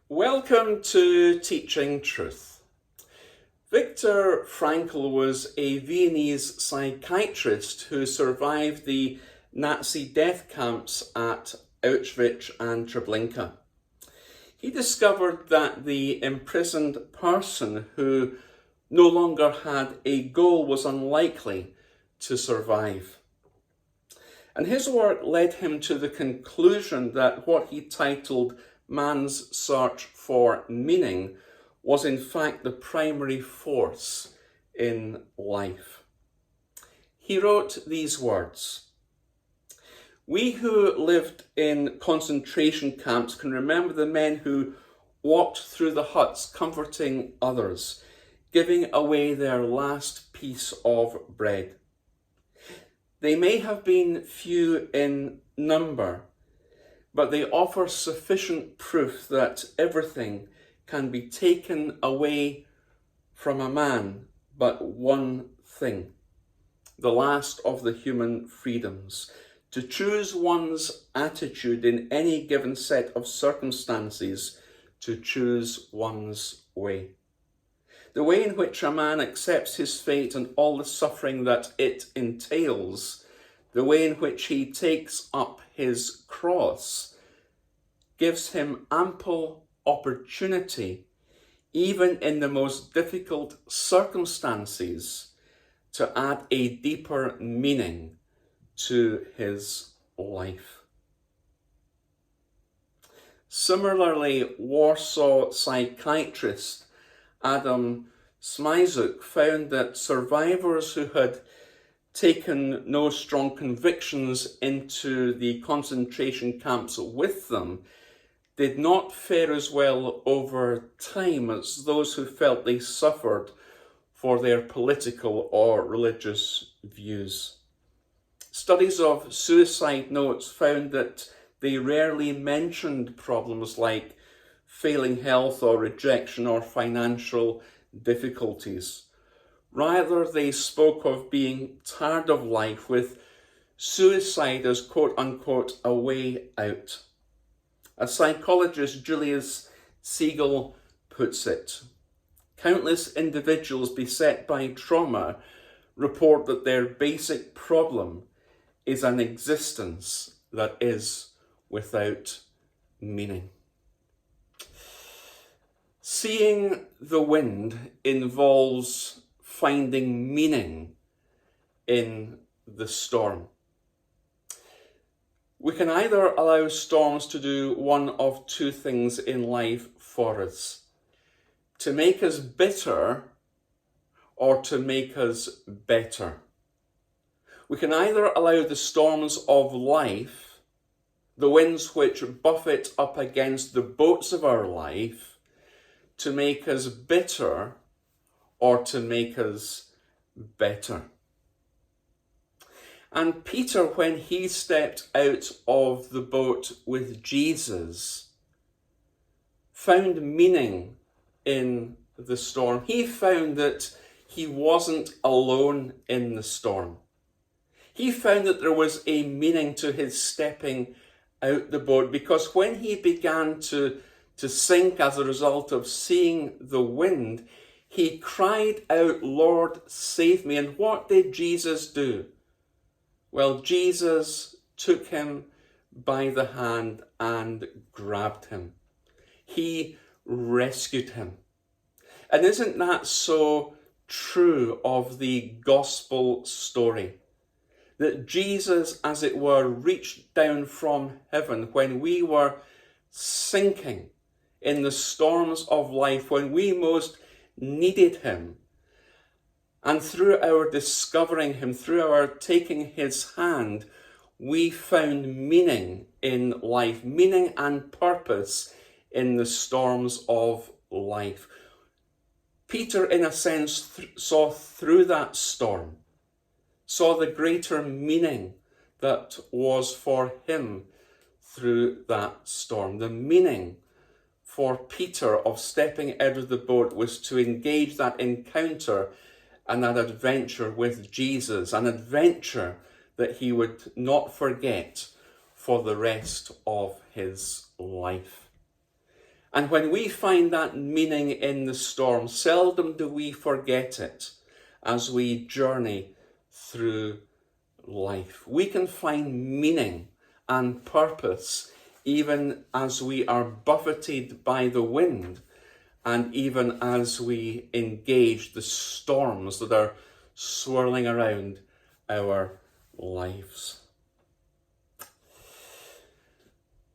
Welcome to Teaching Truth. Viktor Frankl was a Viennese psychiatrist who survived the Nazi death camps at Auschwitz and Treblinka. He discovered that the imprisoned person who no longer had a goal was unlikely to survive. And his work led him to the conclusion that what he titled Man's Search for Meaning was in fact the primary force in life. He wrote these words: "We who lived in concentration camps can remember the men who walked through the huts comforting others, giving away their last piece of bread. They may have been few in number, but they offer sufficient proof that everything can be taken away from a man but one thing, the last of the human freedoms, to choose one's attitude in any given set of circumstances, to choose one's way. The way in which a man accepts his fate and all the suffering that it entails, the way in which he takes up his cross, gives him ample opportunity, even in the most difficult circumstances, to add a deeper meaning to his life." Similarly, Warsaw psychiatrist Adam Smyzuk found that survivors who had taken no strong convictions into the concentration camps with them did not fare as well over time as those who felt they suffered for their political or religious views. Studies of suicide notes found that they rarely mentioned problems like failing health or rejection or financial difficulties. Rather, they spoke of being tired of life, with suicide as quote-unquote a way out. As psychologist Julius Siegel puts it, countless individuals beset by trauma report that their basic problem is an existence that is without meaning. Seeing the wind involves finding meaning in the storm. We can either allow storms to do one of two things in life for us: to make us bitter or to make us better. We can either allow the storms of life, the winds which buffet up against the boats of our life, to make us bitter or to make us better. And Peter, when he stepped out of the boat with Jesus, found meaning in the storm. He found that he wasn't alone in the storm. He found that there was a meaning to his stepping out the boat, because when he began to sink as a result of seeing the wind, he cried out, "Lord, save me." And what did Jesus do? Well, Jesus took him by the hand and grabbed him. He rescued him. And isn't that so true of the gospel story? That Jesus, as it were, reached down from heaven when we were sinking in the storms of life, when we most needed him. And through our discovering him, through our taking his hand, we found meaning in life, meaning and purpose in the storms of life. Peter, in a sense, saw through that storm, saw the greater meaning that was for him through that storm. The meaning for Peter of stepping out of the boat was to engage that encounter and that adventure with Jesus, an adventure that he would not forget for the rest of his life. And when we find that meaning in the storm, seldom do we forget it as we journey through life. We can find meaning and purpose even as we are buffeted by the wind and even as we engage the storms that are swirling around our lives.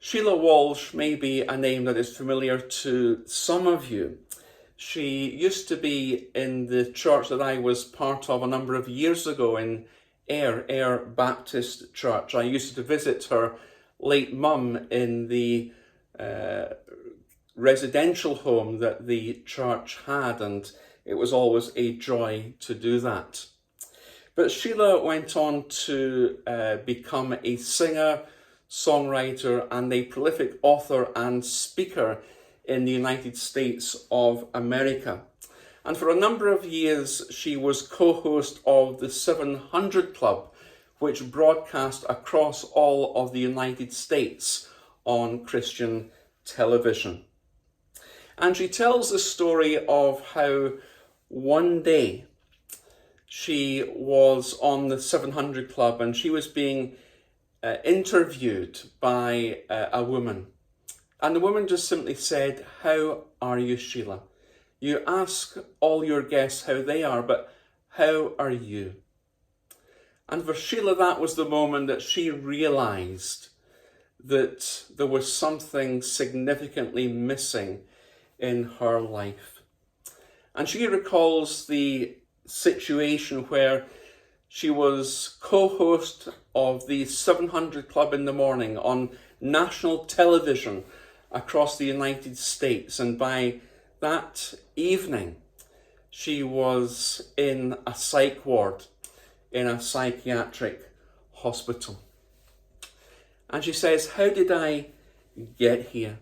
Sheila Walsh may be a name that is familiar to some of you. She used to be in the church that I was part of a number of years ago in Ayr Baptist Church. I used to visit her late mum in the residential home that the church had, and it was always a joy to do that. But Sheila went on to become a singer, songwriter, and a prolific author and speaker in the United States of America. And for a number of years, she was co-host of the 700 Club, which broadcast across all of the United States on Christian television. And she tells the story of how one day she was on the 700 Club and she was being interviewed by a woman. And the woman just simply said, "How are you, Sheila? You ask all your guests how they are, but how are you?" And for Sheila, that was the moment that she realised that there was something significantly missing in her life. And she recalls the situation where she was co-host of the 700 Club in the morning on national television across the United States. And by that evening, she was in a psych ward in a psychiatric hospital. And she says, "How did I get here?"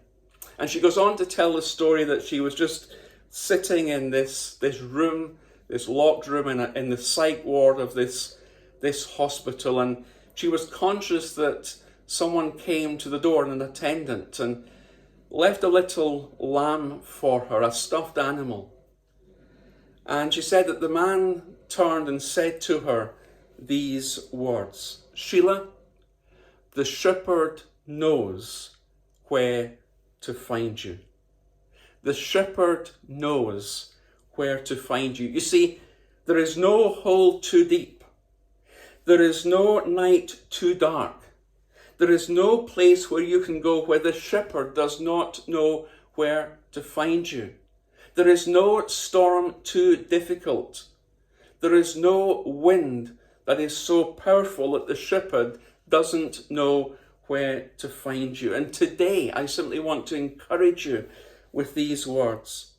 And she goes on to tell the story that she was just sitting in this room, this locked room in the psych ward of this hospital, and she was conscious that someone came to the door, an attendant, and left a little lamb for her, a stuffed animal. And she said that the man turned and said to her these words, "Sheila, the shepherd knows where to find you. The shepherd knows where to find you." You see, there is no hole too deep. There is no night too dark. There is no place where you can go where the shepherd does not know where to find you. There is no storm too difficult. There is no wind that is so powerful that the shepherd doesn't know where to find you. And today, I simply want to encourage you with these words,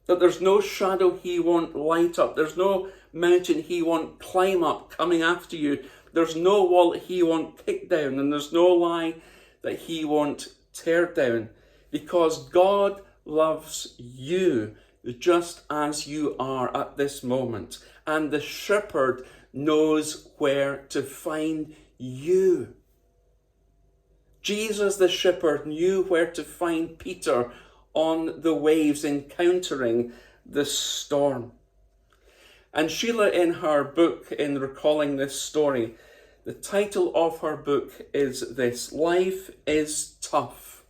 that there's no shadow he won't light up. There's no mountain he won't climb up coming after you. There's no wall that he won't kick down, and there's no lie that he won't tear down, because God loves you just as you are at this moment. And the shepherd knows where to find you. Jesus the shepherd knew where to find Peter on the waves, encountering the storm. And Sheila, in her book, in recalling this story, the title of her book is this: "Life is tough,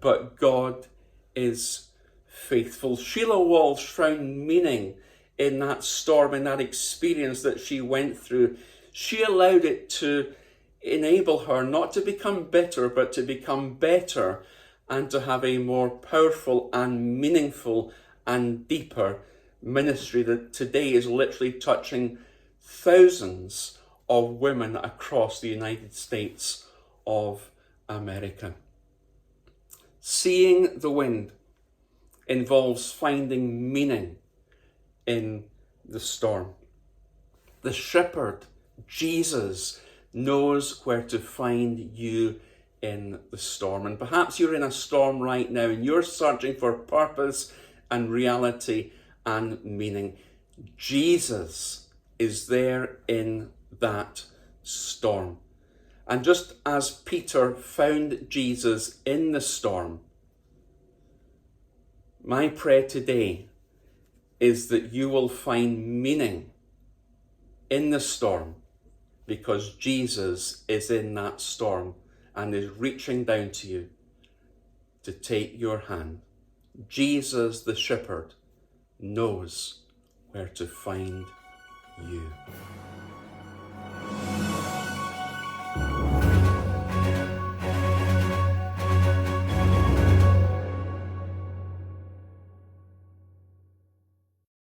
but God is faithful." Sheila Walsh found meaning in that storm, in that experience that she went through. She allowed it to enable her not to become bitter, but to become better, and to have a more powerful and meaningful and deeper ministry that today is literally touching thousands of women across the United States of America. Seeing the wind involves finding meaning in the storm. The shepherd, Jesus, knows where to find you in the storm. And perhaps you're in a storm right now and you're searching for purpose and reality and meaning. Jesus is there in that storm. And just as Peter found Jesus in the storm, My prayer today is that you will find meaning in the storm, because Jesus is in that storm and is reaching down to you to take your hand. Jesus, the shepherd, knows where to find